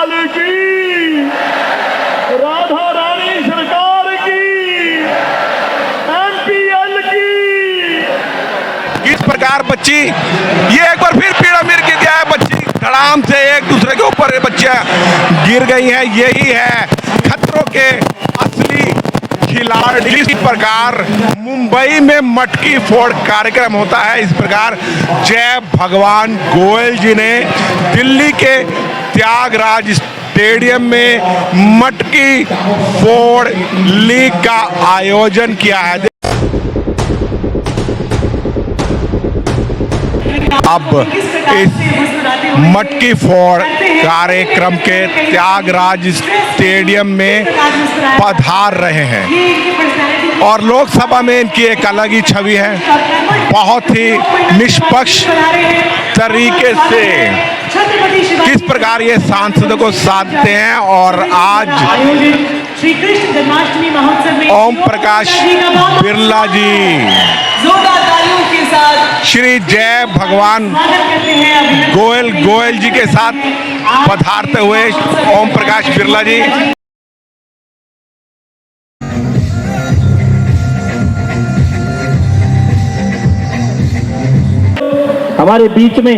लाल की, राधा रानी सरकार की, एमपीएल की। किस प्रकार बच्ची ये एक बार फिर पिरामिड गिर गया है। बच्ची धड़ाम से एक दूसरे के ऊपर बच्चियां गिर गई हैं। यही है खतरों के असली खिलाड़ी। इस प्रकार मुंबई में मटकी फोड़ कार्यक्रम होता है। इस प्रकार जय भगवान गोयल जी ने दिल्ली के त्यागराज स्टेडियम में मटकी फोड़ लीग का आयोजन किया है। अब इस मटकी फोड़ कार्यक्रम के त्यागराज स्टेडियम में पधार रहे हैं और लोकसभा में इनकी एक अलग ही छवि है। बहुत ही निष्पक्ष तरीके से किस प्रकार ये सांसदों को साधते हैं। और आज श्री कृष्ण जन्माष्टमी महोत्सव में ओम प्रकाश बिरला जी के साथ श्री जय भगवान गोयल जी के साथ पधारते हुए ओम प्रकाश बिरला जी। हमारे बीच में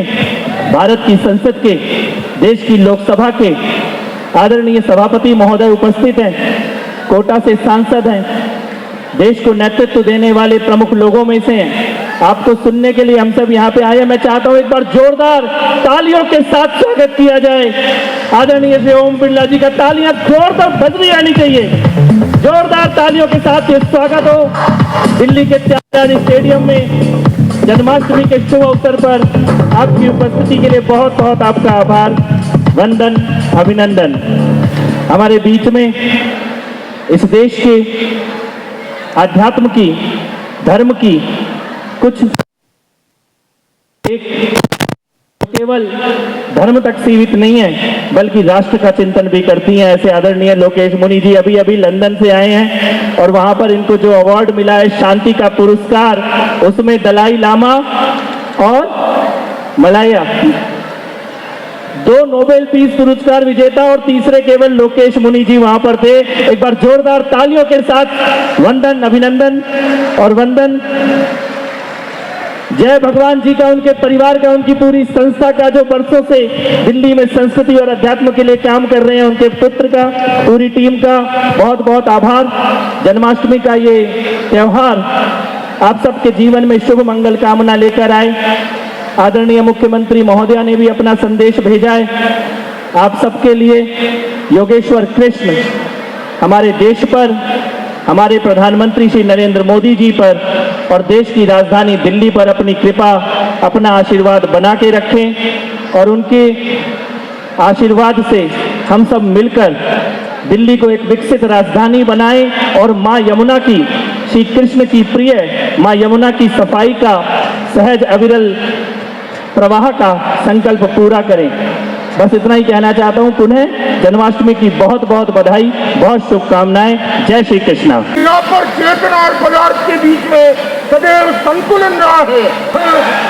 भारत की संसद के, देश की लोकसभा के आदरणीय सभापति महोदय उपस्थित हैं, कोटा से सांसद हैं, देश को नेतृत्व देने वाले प्रमुख लोगों में से हैं। आपको सुनने के लिए हम सब यहाँ पे आए। मैं चाहता हूँ एक बार जोरदार तालियों के साथ स्वागत किया जाए आदरणीय श्री ओम बिरला जी का। तालियां जोरदार बजनी आनी चाहिए। जोरदार तालियों के साथ ये स्वागत हो दिल्ली के त्यागराज स्टेडियम में जन्माष्टमी के शुभ अवसर पर। आपकी उपस्थिति के लिए बहुत बहुत आपका आभार, वंदन, अभिनंदन। हमारे बीच में इस देश के अध्यात्म की, धर्म की कुछ एक केवल धर्म तक सीमित नहीं है बल्कि राष्ट्र का चिंतन भी करती हैं। ऐसे आदरणीय लोकेश मुनि जी अभी अभी लंदन से आए हैं और वहां पर इनको जो अवार्ड मिला है शांति का पुरस्कार, उसमें दलाई लामा और मलाया, 2 नोबेल पीस पुरस्कार विजेता और तीसरे केवल लोकेश मुनि जी वहां पर थे। एक बार जोरदार तालियों के साथ वंदन, अभिनंदन और वंदन जय भगवान जी का, उनके परिवार का, उनकी पूरी संस्था का जो बरसों से दिल्ली में संस्कृति और अध्यात्म के लिए काम कर रहे हैं, उनके पुत्र का, पूरी टीम का बहुत बहुत आभार। जन्माष्टमी का ये त्योहार आप सबके जीवन में शुभ मंगल कामना लेकर आए। आदरणीय मुख्यमंत्री महोदया ने भी अपना संदेश भेजा है आप सबके लिए। योगेश्वर कृष्ण हमारे देश पर, हमारे प्रधानमंत्री श्री नरेंद्र मोदी जी पर और देश की राजधानी दिल्ली पर अपनी कृपा, अपना आशीर्वाद बना के रखें और उनके आशीर्वाद से हम सब मिलकर दिल्ली को एक विकसित राजधानी बनाएं और मां यमुना की, श्री कृष्ण की प्रिय मां यमुना की सफाई का, सहज अविरल प्रवाह का संकल्प पूरा करें। बस इतना ही कहना चाहता हूं। पुनः जन्माष्टमी की बहुत बहुत बधाई, बहुत शुभकामनाएं। जय श्री कृष्णा। यहाँ पर चेतना और पदार्थ के बीच में सदैव संतुलन रहा है।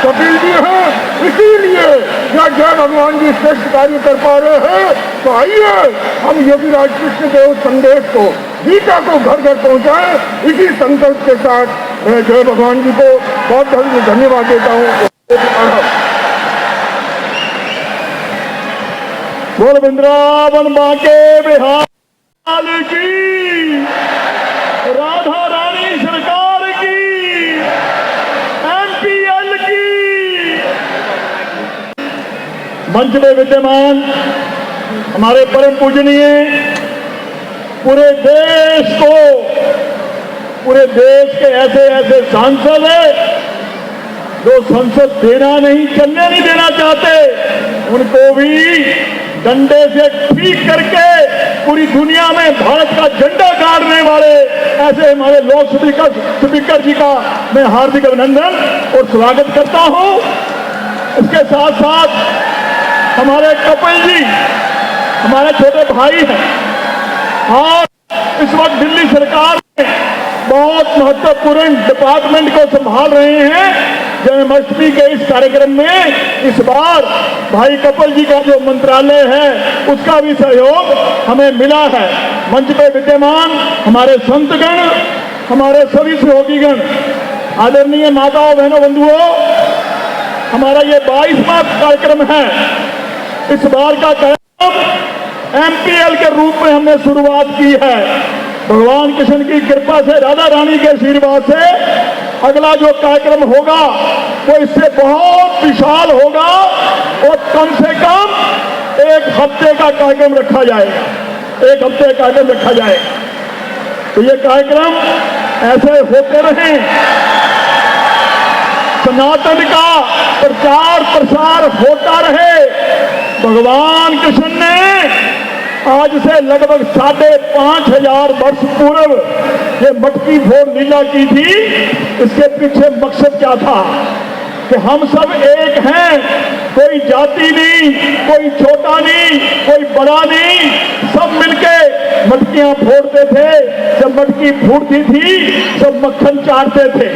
कपिल जी हैं, इसीलिए यहाँ जय भगवान जी श्रेष्ठ कार्य कर पा रहे हैं। तो आइए हम योगी राज कृष्ण देव संदेश को, गीता को घर घर पहुँचाएं। इसी संकल्प के साथ मैं जय भगवान जी को बहुत बहुत धन्यवाद देता हूँ। बोल वृंदावन बांके बिहार की, राधा रानी सरकार की, एमपीएल की। मंच में विद्यमान हमारे परम पूजनीय पूरे देश को, पूरे देश के ऐसे ऐसे सांसद हैं जो संसद देना नहीं, चलने नहीं देना चाहते, उनको भी डंडे से ठीक करके पूरी दुनिया में भारत का झंडा गाड़ने वाले ऐसे हमारे लोकसभा स्पीकर जी का मैं हार्दिक अभिनंदन और स्वागत करता हूं। इसके साथ साथ हमारे कपिल जी हमारे छोटे भाई हैं और इस वक्त दिल्ली सरकार में बहुत महत्वपूर्ण डिपार्टमेंट को संभाल रहे हैं। जन्माष्टमी के इस कार्यक्रम में इस बार भाई कपिल जी का जो मंत्रालय है उसका भी सहयोग हमें मिला है। मंच पे विद्यमान हमारे संतगण, हमारे सभी सहयोगीगण, आदरणीय माताओं बहनों बंधुओं, हमारा ये 22वां कार्यक्रम है। इस बार का कार्यक्रम एमपीएल के रूप में हमने शुरुआत की है। भगवान कृष्ण की कृपा से, राधा रानी के आशीर्वाद से अगला जो कार्यक्रम होगा वो इससे बहुत विशाल होगा और कम से कम 1 हफ्ते का कार्यक्रम रखा जाएगा। 1 हफ्ते का कार्यक्रम रखा जाएगा। तो ये कार्यक्रम ऐसे होते रहें, सनातन का प्रचार प्रसार होता रहे। भगवान कृष्ण ने आज से लगभग 5,500 वर्ष पूर्व ये मटकी फोड़ लीला की थी। इसके पीछे मकसद क्या था कि हम सब एक हैं, कोई जाति नहीं, कोई छोटा नहीं, कोई बड़ा नहीं, सब मिलके मटकियां फोड़ते थे। जब मटकी फूटती थी सब मक्खन चाटते थे।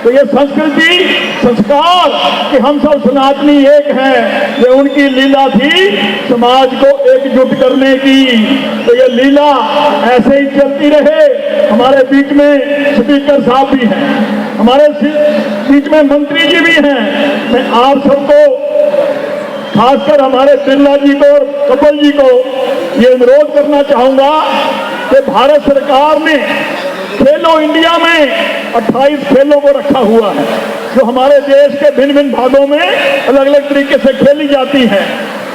तो ये संस्कृति, संस्कार कि हम सब सनातनी एक हैं, ये उनकी लीला थी समाज को एकजुट करने की। तो ये लीला ऐसे ही चलती रहे। हमारे बीच में स्पीकर साहब भी हैं, हमारे बीच में मंत्री जी भी हैं। मैं आप सबको, खासकर हमारे बिरला जी को और कपिल जी को ये अनुरोध करना चाहूंगा कि भारत सरकार ने खेलो इंडिया में 28 खेलों को रखा हुआ है, जो हमारे देश के भिन्न भिन्न भागों में अलग अलग तरीके से खेली जाती हैं।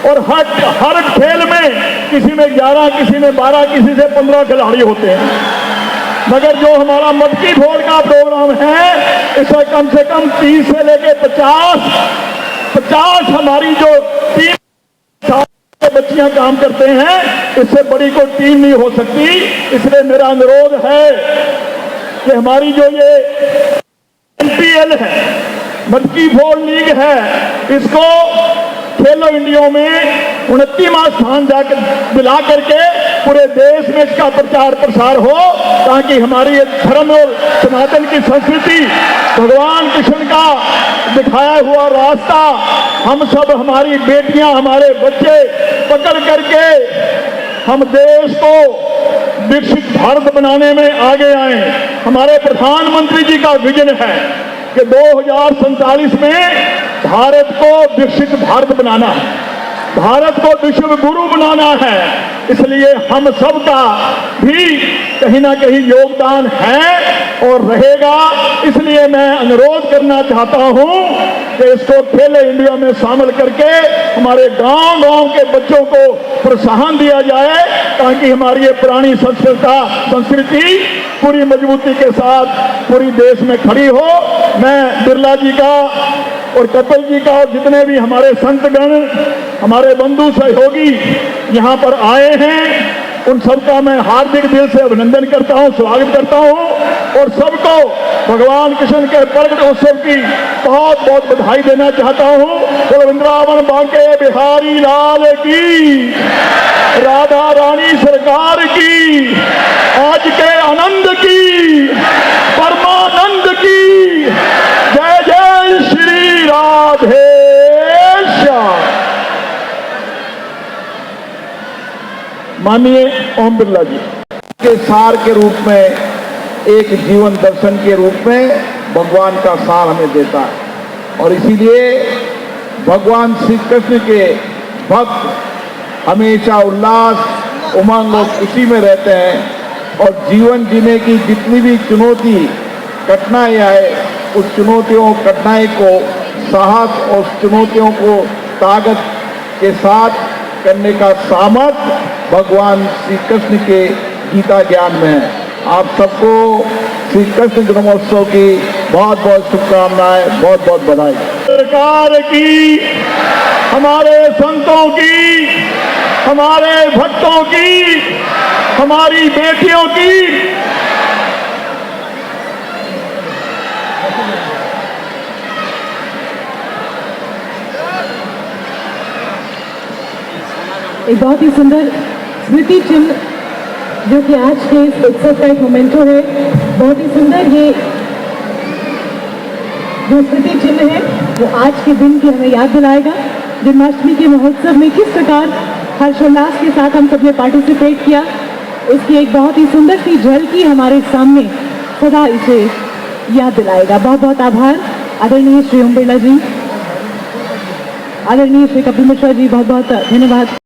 और हर खेल में किसी में 11, किसी में 12, किसी से 15 खिलाड़ी होते हैं। मगर जो हमारा मटकी फोड़ का प्रोग्राम है, इसमें कम से कम 30 से लेके 50 हमारी जो टीम बच्चियां काम करते हैं, इससे बड़ी कोई टीम नहीं हो सकती। इसलिए मेरा अनुरोध है कि हमारी जो ये एमपीएल है, मटकी फोड़ लीग है, इसको खेलो इंडिया में 29वां स्थान जाकर दिला करके पूरे देश में इसका प्रचार प्रसार हो, ताकि हमारी ये धर्म और सनातन की संस्कृति, भगवान कृष्ण का दिखाया हुआ रास्ता हम सब, हमारी बेटियां, हमारे बच्चे पकड़ करके हम देश को विकसित भारत बनाने में आगे आए। हमारे प्रधानमंत्री जी का विजन है कि 2047 में भारत को विकसित भारत बनाना है, भारत को विश्व गुरु बनाना है। इसलिए हम सबका भी कहीं ना कहीं योगदान है और रहेगा। इसलिए मैं अनुरोध करना चाहता हूं कि इसको खेलो इंडिया में शामिल करके हमारे गांव-गांव के बच्चों को प्रोत्साहन दिया जाए, ताकि हमारी ये पुरानी संस्कृति पूरी मजबूती के साथ पूरी देश में खड़ी हो। मैं बिरला जी का और कपिल जी का और जितने भी हमारे संतगण, हमारे बंधु सहयोगी यहाँ पर आए हैं, उन सबका मैं हार्दिक दिल से अभिनंदन करता हूँ, स्वागत करता हूँ और सबको भगवान कृष्ण के प्रकट उत्सव की बहुत बहुत बधाई देना चाहता हूँ। तो वृंदावन बांके बिहारी लाल की, राधा रानी सरकार की, आज के आनंद की, परमानंद की। जय जय श्री राधे श्याम। माननीय ओम बिरला जी के सार के रूप में, एक जीवन दर्शन के रूप में भगवान का सार हमें देता है। और इसीलिए भगवान श्री कृष्ण के भक्त हमेशा उल्लास, उमंग और खुशी में रहते हैं। और जीवन जीने की जितनी भी चुनौती, कठिनाई आए, उस चुनौतियों, कठिनाई को साहस और चुनौतियों को ताकत के साथ करने का सामर्थ्य भगवान श्री कृष्ण के गीता ज्ञान में है। आप सबको श्री कृष्ण जन्मोत्सव की बहुत बहुत शुभकामनाएं, बहुत बहुत बधाई। सरकार की, हमारे संतों की, हमारे भक्तों की, हमारी बेटियों की। एक बहुत ही सुंदर स्मृति चिन्ह जो कि आज के इस उत्सव का एक मोमेंटो है। बहुत ही सुंदर ये जो स्मृति चिन्ह है वो आज के दिन की हमें याद दिलाएगा। जन्माष्टमी के महोत्सव में किस प्रकार हर्षोल्लास के साथ हम सबने पार्टिसिपेट किया, इसकी एक बहुत ही सुंदर सी झलकी हमारे सामने सदा इसे याद दिलाएगा। बहुत बहुत आभार आदरणीय श्री ओम बिरला जी, आदरणीय श्री कपिल मिश्रा जी, बहुत बहुत धन्यवाद।